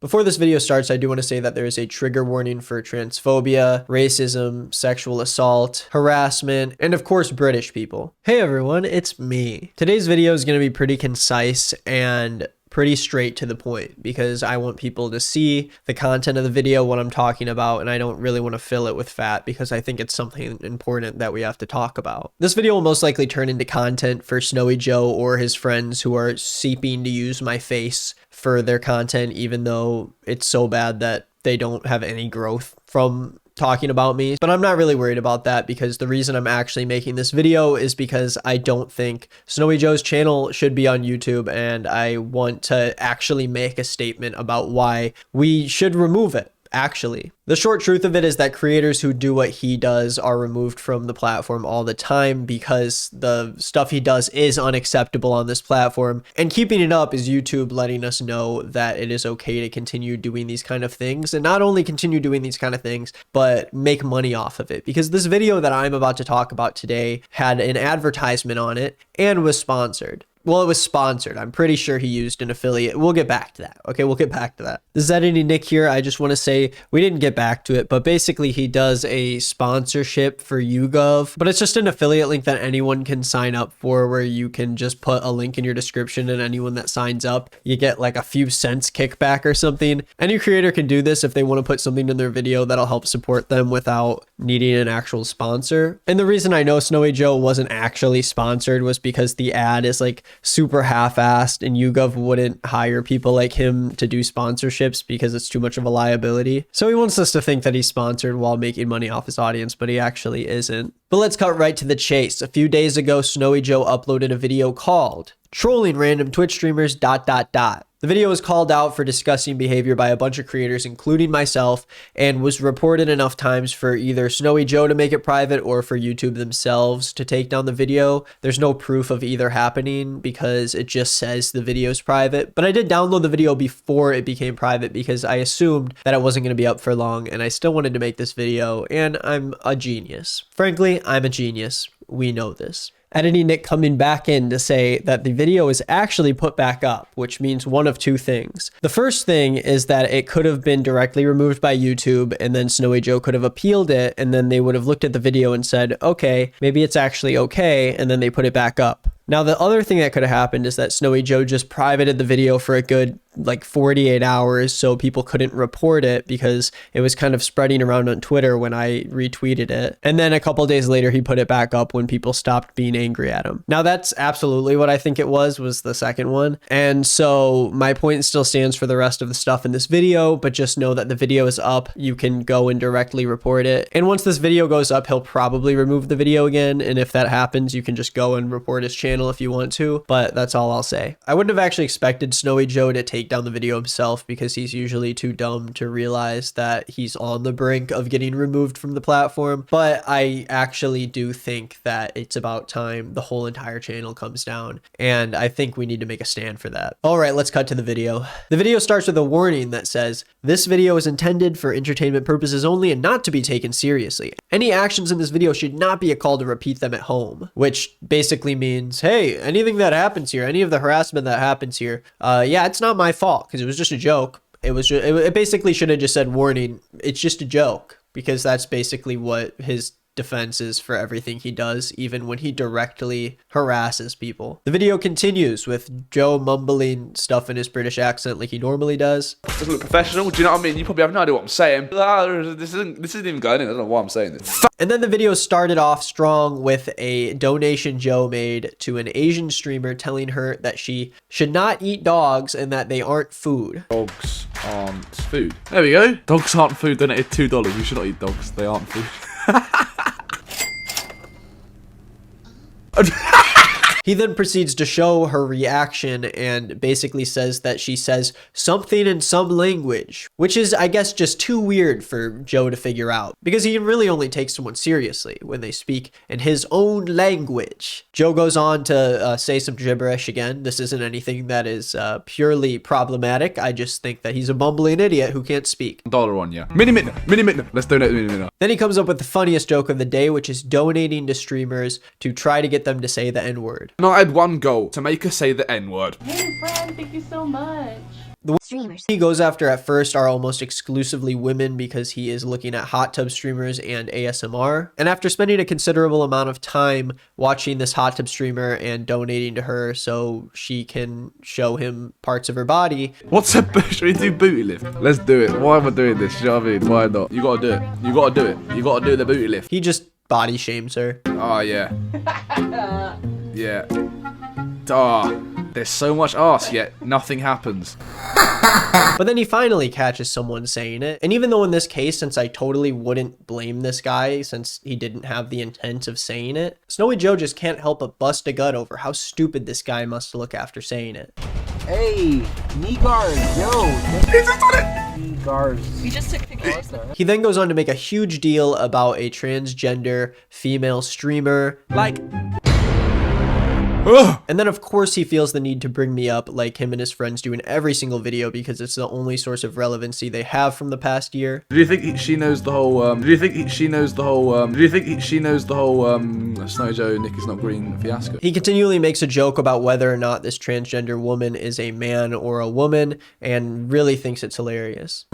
Before this video starts, I do want to say that there is a trigger warning for transphobia, racism, sexual assault, harassment, and of course, British people. Hey everyone, it's me. Today's video is going to be pretty concise and pretty straight to the point because I want people to see the content of the video, what I'm talking about, and I don't really want to fill it with fat because I think it's something important that we have to talk about. This video will most likely turn into content for Snowy Joe or his friends who are seeking to use my face for their content, even though it's so bad that they don't have any growth from talking about me. But I'm not really worried about that because the reason I'm actually making this video is because I don't think Snowy Joe's channel should be on YouTube, and I want to actually make a statement about why we should remove it. Actually, the short truth of it is that creators who do what he does are removed from the platform all the time because the stuff he does is unacceptable on this platform. And keeping it up is YouTube letting us know that it is okay to continue doing these kind of things, and not only continue doing these kind of things, but make money off of it. Because this video that I'm about to talk about today had an advertisement on it and was sponsored. Well, it was sponsored. I'm pretty sure he used an affiliate. We'll get back to that. Okay, we'll get back to that. This is Editing Nick here. I just want to say we didn't get back to it, but basically he does a sponsorship for YouGov, but it's just an affiliate link that anyone can sign up for, where you can just put a link in your description, and anyone that signs up, you get like a few cents kickback or something. Any creator can do this if they want to put something in their video that'll help support them without needing an actual sponsor. And the reason I know Snowy Joe wasn't actually sponsored was because the ad is like super half-assed, and YouGov wouldn't hire people like him to do sponsorships because it's too much of a liability. So he wants us to think that he's sponsored while making money off his audience, but he actually isn't. But let's cut right to the chase. A few days ago, Snowy Joe uploaded a video called "Trolling Random Twitch Streamers ... The video was called out for disgusting behavior by a bunch of creators, including myself, and was reported enough times for either Snowy Joe to make it private or for YouTube themselves to take down the video. There's no proof of either happening because it just says the video is private, but I did download the video before it became private because I assumed that it wasn't going to be up for long, and I still wanted to make this video, and I'm a genius. Frankly, I'm a genius. We know this. Editing Nick coming back in to say that the video is actually put back up, which means one of two things. The first thing is that it could have been directly removed by YouTube, and then Snowy Joe could have appealed it, and then they would have looked at the video and said, okay, maybe it's actually okay, and then they put it back up. Now, the other thing that could have happened is that Snowy Joe just privated the video for a good like 48 hours so people couldn't report it because it was kind of spreading around on Twitter when I retweeted it. And then a couple days later, he put it back up when people stopped being angry at him. Now, that's absolutely what I think it was the second one. And so my point still stands for the rest of the stuff in this video, but just know that the video is up. You can go and directly report it. And once this video goes up, he'll probably remove the video again. And if that happens, you can just go and report his channel if you want to, but that's all I'll say. I wouldn't have actually expected Snowy Joe to take down the video himself because he's usually too dumb to realize that he's on the brink of getting removed from the platform, but I actually do think that it's about time the whole entire channel comes down, and I think we need to make a stand for that. All right, let's cut to the video. The video starts with a warning that says, "This video is intended for entertainment purposes only and not to be taken seriously. Any actions in this video should not be a call to repeat them at home," which basically means, hey, anything that happens here, any of the harassment that happens here, yeah, it's not my fault because it was just a joke. It basically should have just said warning, it's just a joke, because that's basically what his defense is for everything he does, even when he directly harasses people. The video continues with Joe mumbling stuff in his British accent like he normally does. Doesn't look professional, do you know what I mean? You probably have no idea what I'm saying. This isn't even going in, I don't know why I'm saying this. And then the video started off strong with a donation Joe made to an Asian streamer telling her that she should not eat dogs and that they aren't food. Dogs aren't food. There we go. Dogs aren't food, donated $2. You should not eat dogs, they aren't food. He then proceeds to show her reaction and basically says that she says something in some language, which is, I guess, just too weird for Joe to figure out because he can really only take someone seriously when they speak in his own language. Joe goes on to say some gibberish again. This isn't anything that is purely problematic. I just think that he's a bumbling idiot who can't speak. Dollar on ya. Mini minute. Let's donate mini minute. Then he comes up with the funniest joke of the day, which is donating to streamers to try to get them to say the N-word. And I had one goal, to make her say the N-word. Hey friend, thank you so much. The streamers he goes after at first are almost exclusively women because he is looking at hot tub streamers and ASMR. And after spending a considerable amount of time watching this hot tub streamer and donating to her so she can show him parts of her body. What's a should we do booty lift? Let's do it. Why am I doing this? You know what I mean? Why not? You gotta do it. You gotta do it. You gotta do the booty lift. He just body shames her. Oh yeah. Yeah. Ah. There's so much arse, yet nothing happens. But then he finally catches someone saying it. And even though in this case, since I totally wouldn't blame this guy since he didn't have the intent of saying it, Snowy Joe just can't help but bust a gut over how stupid this guy must look after saying it. Hey, knee guards, yo. He just done it! Knee guards. we just took pictures. He then goes on to make a huge deal about a transgender female streamer. Like... And then of course he feels the need to bring me up like him and his friends do in every single video because it's the only source of relevancy they have from the past year. Do you think she knows the whole, do you think she knows the whole, Snowy Joe, Nick is not green fiasco? He continually makes a joke about whether or not this transgender woman is a man or a woman and really thinks it's hilarious.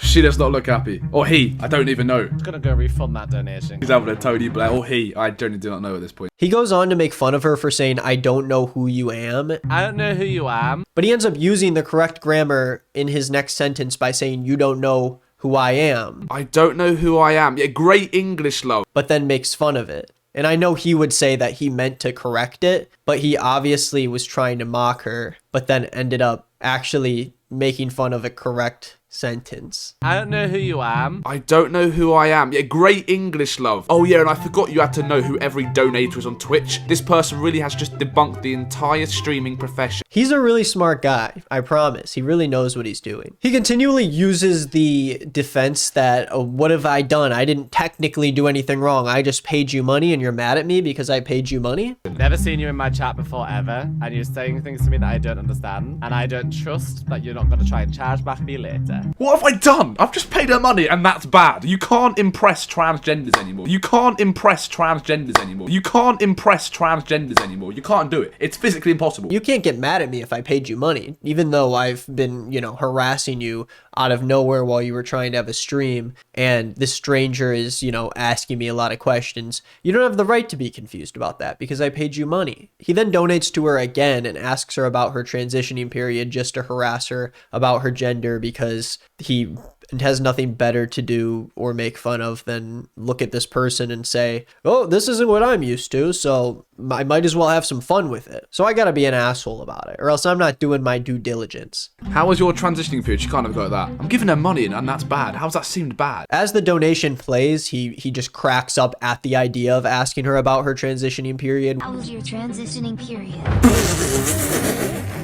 She does not look happy. Or he, I don't even know. I'm gonna go refund that donation. He's having a Tony Blair. Or he, I genuinely do not know at this point. He goes on to make fun of her for saying, "I don't know who you am." I don't know who you am. But he ends up using the correct grammar in his next sentence by saying, "You don't know who I am." I don't know who I am. Yeah, great English, love. But then makes fun of it. And I know he would say that he meant to correct it, but he obviously was trying to mock her, but then ended up actually making fun of a correct sentence. I don't know who you am. I don't know who I am. Yeah, great English, love. Oh yeah, and I forgot you had to know who every donator is on Twitch. This person really has just debunked the entire streaming profession. He's a really smart guy, I promise. He really knows what he's doing. He continually uses the defense that, oh, what have I done? I didn't technically do anything wrong. I just paid you money and you're mad at me because I paid you money? Never seen you in my chat before ever, and you're saying things to me that I don't understand, and I don't trust that you're not gonna try and charge back me later. What have I done? I've just paid her money and that's bad. You can't impress transgenders anymore. You can't impress transgenders anymore. You can't impress transgenders anymore. You can't do it. It's physically impossible. You can't get mad at me if I paid you money, even though I've been, you know, harassing you out of nowhere while you were trying to have a stream and this stranger is, you know, asking me a lot of questions. You don't have the right to be confused about that because I paid you money. He then donates to her again and asks her about her transitioning period just to harass her about her gender because he has nothing better to do or make fun of than look at this person and say, oh, this isn't what I'm used to, so I might as well have some fun with it. So I gotta be an asshole about it, or else I'm not doing my due diligence. How was your transitioning period? She can't have got that. I'm giving her money and that's bad. How's that seemed bad? As the donation plays, he just cracks up at the idea of asking her about her transitioning period. How was your transitioning period?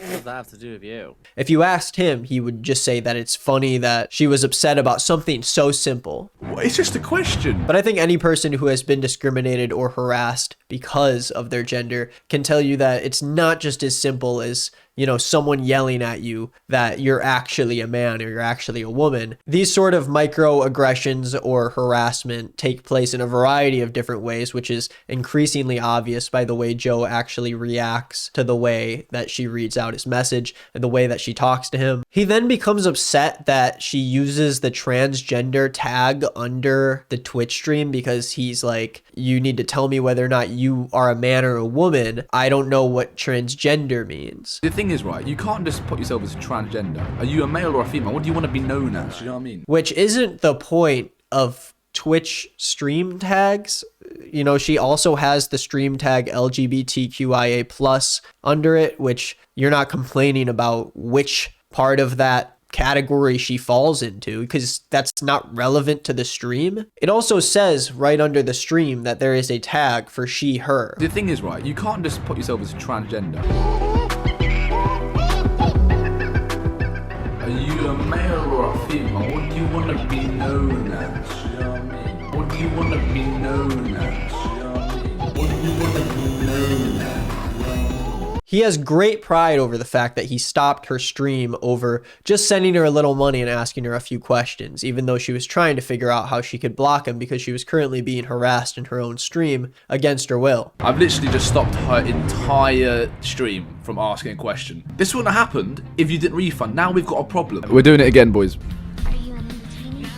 What does that have to do with you? If you asked him, he would just say that it's funny that she was upset about something so simple. It's just a question. But I think any person who has been discriminated or harassed because of their gender can tell you that it's not just as simple as, you know, someone yelling at you that you're actually a man or you're actually a woman. These sort of microaggressions or harassment take place in a variety of different ways, which is increasingly obvious by the way Joe actually reacts to the way that she reads out his message and the way that she talks to him. He then becomes upset that she uses the transgender tag under the Twitch stream because he's like, you need to tell me whether or not you are a man or a woman. I don't know what transgender means. The thing is, right, you can't just put yourself as a transgender. Are you a male or a female? What do you want to be known as? You know what I mean? Which isn't the point of Twitch stream tags. You know, she also has the stream tag LGBTQIA+ under it, which you're not complaining about which part of that category she falls into because that's not relevant to the stream. It also says right under the stream that there is a tag for she, her. The thing is, right, you can't just put yourself as a transgender. Are you a male or a female? What do you want to be known as? You know what I mean? What do you want to be known as? You know what I mean? What do you want to be known as? He has great pride over the fact that he stopped her stream over just sending her a little money and asking her a few questions, even though she was trying to figure out how she could block him because she was currently being harassed in her own stream against her will. I've literally just stopped her entire stream from asking a question. This wouldn't have happened if you didn't refund. Now we've got a problem. We're doing it again, boys. Are you an entertainer?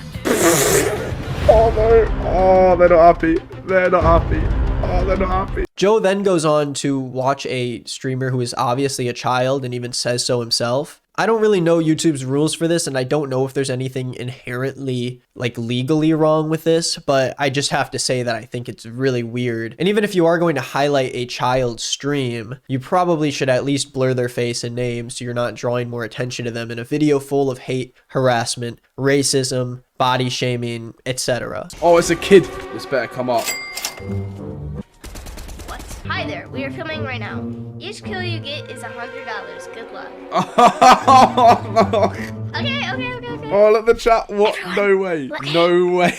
Oh no. Oh, they're not happy. They're not happy. Oh, they're not happy. Joe then goes on to watch a streamer who is obviously a child and even says so himself. I don't really know YouTube's rules for this, and I don't know if there's anything inherently, like, legally wrong with this, but I just have to say that I think it's really weird. And even if you are going to highlight a child's stream, you probably should at least blur their face and name so you're not drawing more attention to them in a video full of hate, harassment, racism, body shaming, etc. Oh, it's a kid. This better come up. What? Hi there, we are filming right now. Each kill you get is $100. Good luck. Oh, no. Okay. Oh, look at the chat. What? No way. No way.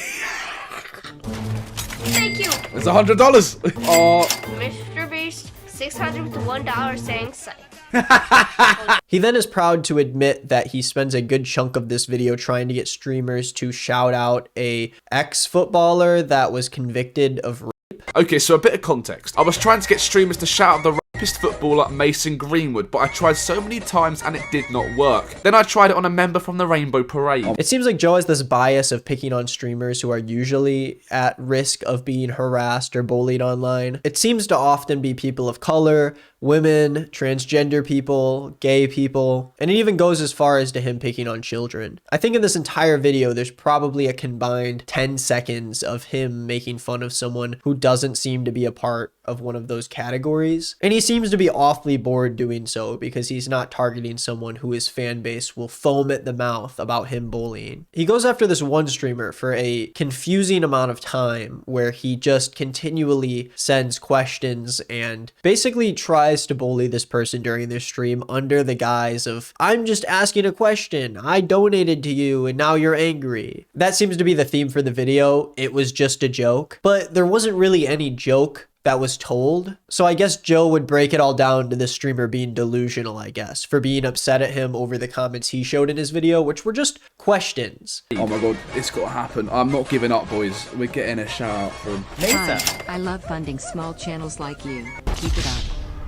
Thank you, It's $100. Oh. Mr. Beast. $600 with the $1 saying psych. He then is proud to admit that he spends a good chunk of this video trying to get streamers to shout out a ex-footballer that was convicted of rape. Okay, so a bit of context. I was trying to get streamers to shout out the rapist footballer Mason Greenwood, but I tried so many times and it did not work. Then I tried it on a member from the Rainbow Parade. It seems like Joe has this bias of picking on streamers who are usually at risk of being harassed or bullied online. It seems to often be people of color, women, transgender people, gay people, and it even goes as far as to him picking on children. I think in this entire video, there's probably a combined 10 seconds of him making fun of someone who doesn't seem to be a part of one of those categories. And he seems to be awfully bored doing so because he's not targeting someone who his fan base will foam at the mouth about him bullying. He goes after this one streamer for a confusing amount of time where he just continually sends questions and basically tries to bully this person during their stream under the guise of, I'm just asking a question, I donated to you and now you're angry. That seems to be the theme for the video. It was just a joke, but there wasn't really any joke that was told. So I guess Joe would break it all down to this streamer being delusional, I guess, for being upset at him over the comments he showed in his video, which were just questions. Oh my god, it's gotta happen. I'm not giving up, boys. We're getting a shout out from Hi, I love funding small channels like you. Keep it up.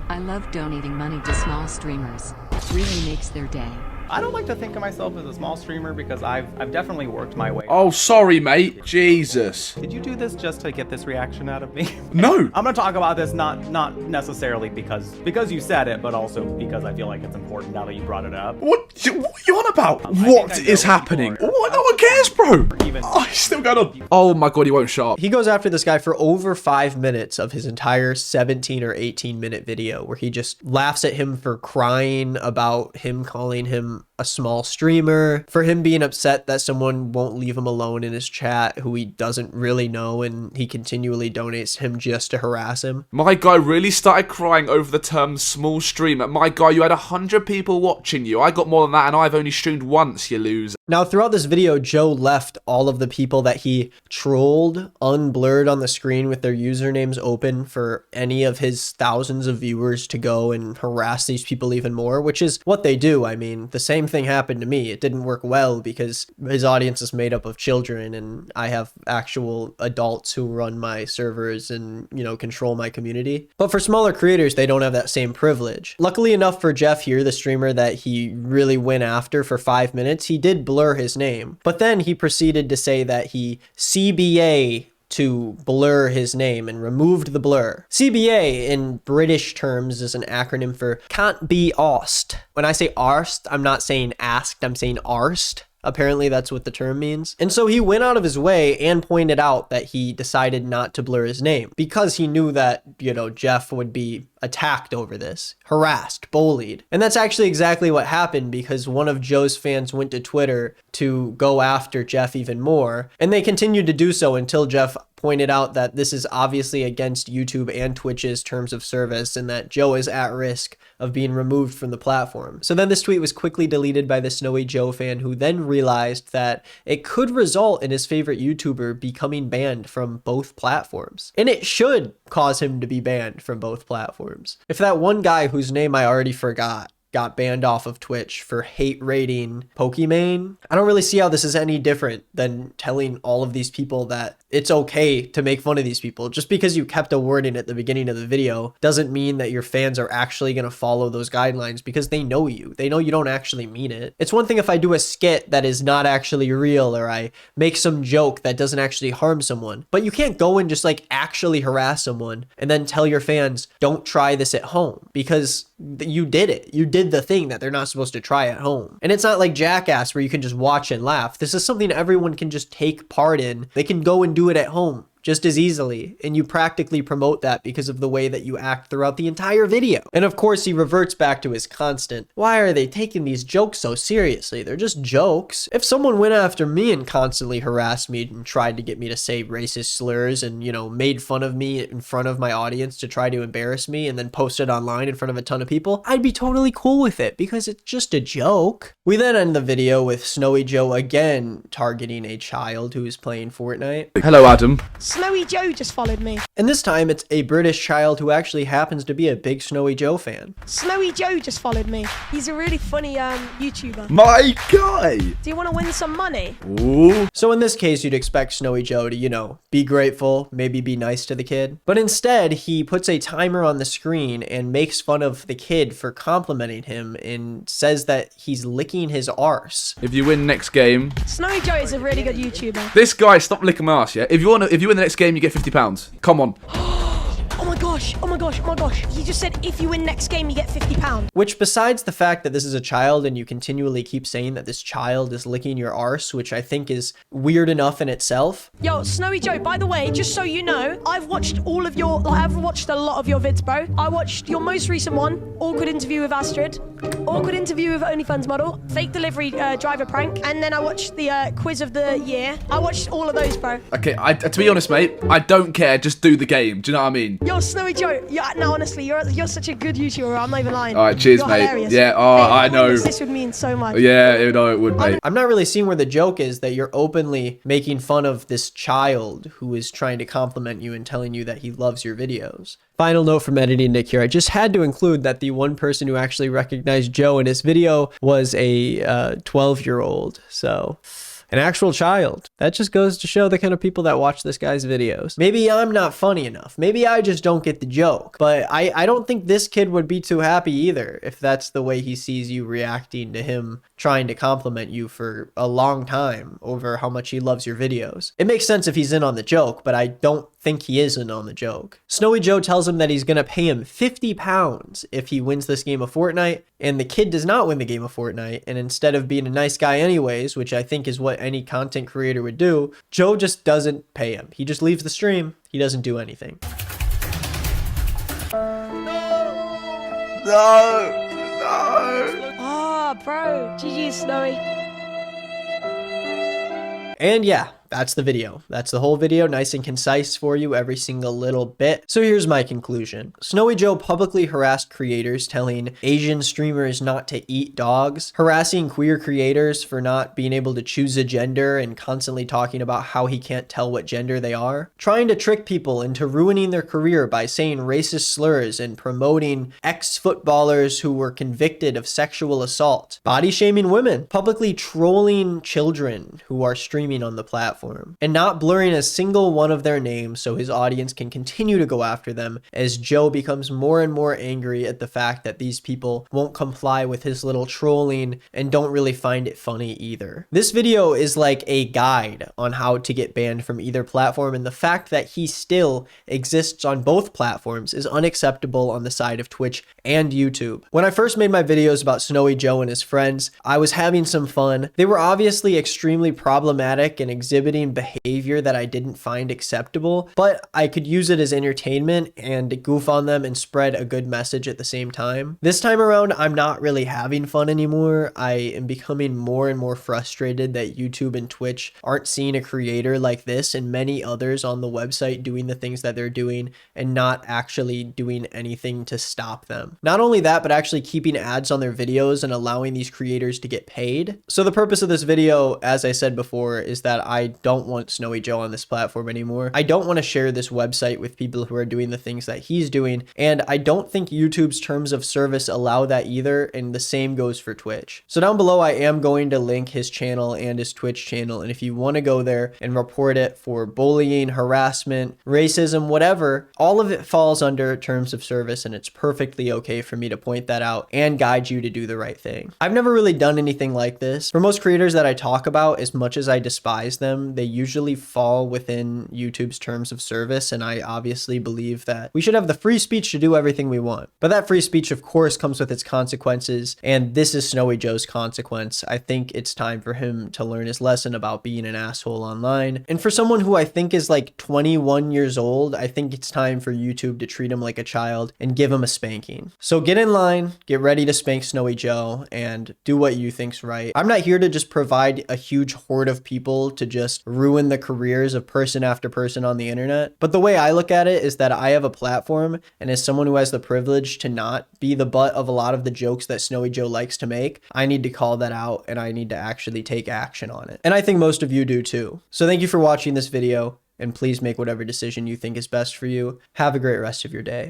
I love donating money to small streamers. Really makes their day. I don't like to think of myself as a small streamer because I've definitely worked my way. Oh, sorry, mate. Jesus. Did you do this just to get this reaction out of me? No. I'm gonna talk about this not necessarily because you said it, but also because I feel like it's important now that you brought it up. What are you on about? I What think I know is what happening? people are- What? No one cares, bro. Even- Oh, he's still going on. Oh my god, he won't shut up. He goes after this guy for over 5 minutes of his entire 17 or 18-minute video where he just laughs at him for crying about him calling him a small streamer, for him being upset that someone won't leave him alone in his chat who he doesn't really know and he continually donates him just to harass him. My guy really started crying over the term small streamer. My guy, you had 100 people watching you. I got more than that and I've only streamed once, you loser. Now, throughout this video, Joe left all of the people that he trolled unblurred on the screen with their usernames open for any of his thousands of viewers to go and harass these people even more, which is what they do. I mean, the same thing happened to me. It didn't work well because his audience is made up of children and I have actual adults who run my servers and, you know, control my community. But for smaller creators, they don't have that same privilege. Luckily enough for Jeff here, the streamer that he really went after for 5 minutes, he did blur his name. But then he proceeded to say that he CBA to blur his name and removed the blur. CBA in British terms is an acronym for can't be arsed. When I say arsed, I'm not saying asked, I'm saying arsed. Apparently that's what the term means. And so he went out of his way and pointed out that he decided not to blur his name because he knew that, you know, Jeff would be attacked over this, harassed, bullied. And that's actually exactly what happened because one of Joe's fans went to Twitter to go after Jeff even more. And they continued to do so until Jeff pointed out that this is obviously against YouTube and Twitch's terms of service and that Joe is at risk of being removed from the platform. So then this tweet was quickly deleted by the Snowy Joe fan, who then realized that it could result in his favorite YouTuber becoming banned from both platforms. And it should cause him to be banned from both platforms. If that one guy whose name I already forgot got banned off of Twitch for hate rating Pokimane, I don't really see how this is any different than telling all of these people that it's okay to make fun of these people. Just because you kept a warning at the beginning of the video doesn't mean that your fans are actually going to follow those guidelines, because they know you. They know you don't actually mean it. It's one thing if I do a skit that is not actually real, or I make some joke that doesn't actually harm someone, but you can't go and just like actually harass someone and then tell your fans, don't try this at home, because you did it. You did the thing that they're not supposed to try at home. And it's not like Jackass where you can just watch and laugh. This is something everyone can just take part in. They can go and do it at home just as easily, and you practically promote that because of the way that you act throughout the entire video. And of course, he reverts back to his constant, why are they taking these jokes so seriously? They're just jokes. If someone went after me and constantly harassed me and tried to get me to say racist slurs and, you know, made fun of me in front of my audience to try to embarrass me and then post it online in front of a ton of people, I'd be totally cool with it because it's just a joke. We then end the video with Snowy Joe again targeting a child who is playing Fortnite. Hello, Adam. Snowy Joe just followed me. And this time it's a British child who actually happens to be a big Snowy Joe fan. Snowy Joe just followed me. He's a really funny YouTuber. My guy. Do you want to win some money? Ooh. So in this case, you'd expect Snowy Joe to, you know, be grateful, maybe be nice to the kid. But instead, he puts a timer on the screen and makes fun of the kid for complimenting him and says that he's licking his arse. If you win next game. Snowy Joe is a really good YouTuber. This guy, stop licking my ass, yeah? If you win the next game, you get £50. Come on. Oh my gosh, oh my gosh, oh my gosh. He just said if you win next game, you get £50. Which, besides the fact that this is a child and you continually keep saying that this child is licking your arse, which I think is weird enough in itself. Yo, Snowy Joe, by the way, just so you know, I've watched a lot of your vids, bro. I watched your most recent one, awkward interview with Astrid, awkward interview with OnlyFans model, fake delivery driver prank, and then I watched the quiz of the year. I watched all of those, bro. Okay, to be honest, mate, I don't care. Just do the game. Do you know what I mean? Yo, Snowy Joe, yeah, no, honestly, you're such a good YouTuber. I'm not even lying. All right, cheers, you're mate. Hilarious. Yeah, Hey, I know. This would mean so much. Yeah, it would, mate. I'm not really seeing where the joke is that you're openly making fun of this child who is trying to compliment you and telling you that he loves your videos. Final note from Editing Nick here. I just had to include that the one person who actually recognized Joe in his video was a 12-year-old. So an actual child. That just goes to show the kind of people that watch this guy's videos. Maybe I'm not funny enough. Maybe I just don't get the joke. But I don't think this kid would be too happy either if that's the way he sees you reacting to him trying to compliment you for a long time over how much he loves your videos. It makes sense if he's in on the joke, but I don't think he is in on the joke. Snowy Joe tells him that he's gonna pay him £50 if he wins this game of Fortnite, and the kid does not win the game of Fortnite, and instead of being a nice guy anyways, which I think is what any content creator would do, Joe just doesn't pay him. He just leaves the stream. He doesn't do anything. No. Oh, bro. GG, Snowy. And yeah, that's the video. That's the whole video, nice and concise for you, every single little bit. So here's my conclusion. Snowy Joe publicly harassed creators, telling Asian streamers not to eat dogs, harassing queer creators for not being able to choose a gender and constantly talking about how he can't tell what gender they are, trying to trick people into ruining their career by saying racist slurs and promoting ex-footballers who were convicted of sexual assault, body shaming women, publicly trolling children who are streaming on the platform, and not blurring a single one of their names so his audience can continue to go after them as Joe becomes more and more angry at the fact that these people won't comply with his little trolling and don't really find it funny either. This video is like a guide on how to get banned from either platform, and the fact that he still exists on both platforms is unacceptable on the side of Twitch and YouTube. When I first made my videos about Snowy Joe and his friends, I was having some fun. They were obviously extremely problematic and exhibited exhibiting behavior that I didn't find acceptable, but I could use it as entertainment and goof on them and spread a good message at the same time. This time around, I'm not really having fun anymore. I am becoming more and more frustrated that YouTube and Twitch aren't seeing a creator like this and many others on the website doing the things that they're doing and not actually doing anything to stop them. Not only that, but actually keeping ads on their videos and allowing these creators to get paid. So the purpose of this video, as I said before, is that I don't want Snowy Joe on this platform anymore. I don't want to share this website with people who are doing the things that he's doing, and I don't think YouTube's terms of service allow that either, and the same goes for Twitch. So down below, I am going to link his channel and his Twitch channel, and if you want to go there and report it for bullying, harassment, racism, whatever, all of it falls under terms of service, and it's perfectly okay for me to point that out and guide you to do the right thing. I've never really done anything like this. For most creators that I talk about, as much as I despise them, they usually fall within YouTube's terms of service, and I obviously believe that we should have the free speech to do everything we want. But that free speech, of course, comes with its consequences, and this is Snowy Joe's consequence. I think it's time for him to learn his lesson about being an asshole online. And for someone who I think is like 21 years old, I think it's time for YouTube to treat him like a child and give him a spanking. So get in line, get ready to spank Snowy Joe, and do what you think's right. I'm not here to just provide a huge horde of people to just ruin the careers of person after person on the internet. But the way I look at it is that I have a platform, and as someone who has the privilege to not be the butt of a lot of the jokes that Snowy Joe likes to make, I need to call that out and I need to actually take action on it. And I think most of you do too. So thank you for watching this video, and please make whatever decision you think is best for you. Have a great rest of your day.